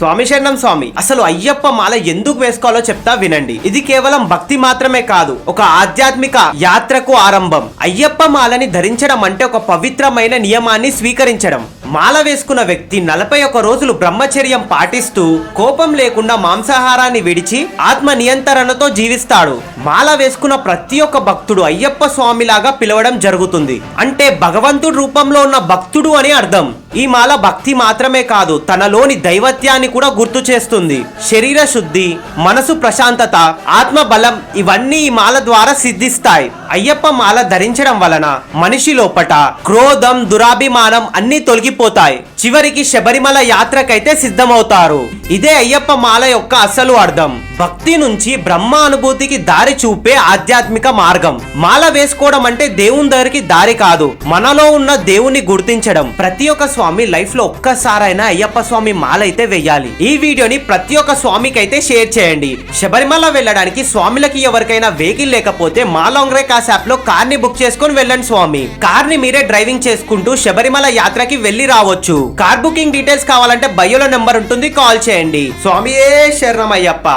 స్వామి శరణం స్వామి. అసలు అయ్యప్ప మాల ఎందుకు వేసుకోవాలో చెప్తా వినండి. ఇది కేవలం భక్తి మాత్రమే కాదు, ఒక ఆధ్యాత్మిక యాత్రకు ఆరంభం. అయ్యప్ప మాలని ధరించడం అంటే ఒక పవిత్రమైన నియమాన్ని స్వీకరించడం. మాల వేసుకున్న వ్యక్తి 41 రోజులు బ్రహ్మచర్యం పాటిస్తూ కోపం లేకుండా మాంసాహారాన్ని విడిచి ఆత్మ నియంత్రణతో జీవిస్తాడు. మాల వేసుకున్న ప్రతి ఒక్క భక్తుడు అయ్యప్ప స్వామిలాగా పిలవడం జరుగుతుంది. అంటే భగవంతుడి రూపంలో ఉన్న భక్తుడు అని అర్థం. ఈ మాల భక్తి మాత్రమే కాదు, తనలోని దైవత్యాన్ని కూడా గుర్తు చేస్తుంది. శరీర శుద్ధి, మనసు ప్రశాంతత, ఆత్మ బలం ఇవన్నీ ఈ మాల ద్వారా సిద్ధిస్తాయి. అయ్యప్ప మాల ధరించడం వలన మనిషి లోపట క్రోధం, దురాభిమానం అన్ని తొలగిపోతాయి. చివరికి శబరిమల యాత్రకైతే సిద్ధమవుతారు. ఇదే అయ్యప్ప మాల యొక్క అసలు అర్థం. భక్తి నుంచి బ్రహ్మ అనుభూతికి దారి చూపే ఆధ్యాత్మిక మార్గం. మాల వేసుకోవడం అంటే దేవుని దగ్గరికి దారి కాదు, మనలో ఉన్న దేవుని గుర్తించడం. ప్రతి ఒక్క స్వామి లైఫ్ లో ఒక్కసారైనా అయ్యప్ప స్వామి మాల అయితే వెయ్యాలి. ఈ వీడియోని ప్రతి ఒక్క స్వామికి అయితే షేర్ చేయండి. శబరిమల వెళ్ళడానికి స్వామిలకి ఎవరికైనా వెహికల్ లేకపోతే మాలాంగ్రే కాస్ యాప్ లో కార్ ని బుక్ చేసుకుని వెళ్ళండి స్వామి. కార్ ని మీరే డ్రైవింగ్ చేసుకుంటూ శబరిమల యాత్రకి వెళ్లి రావచ్చు. కార్ బుకింగ్ డీటెయిల్స్ కావాలంటే బయోలో నెంబర్ ఉంటుంది, కాల్ చేయండి. స్వామియే శరణం అయ్యప్ప.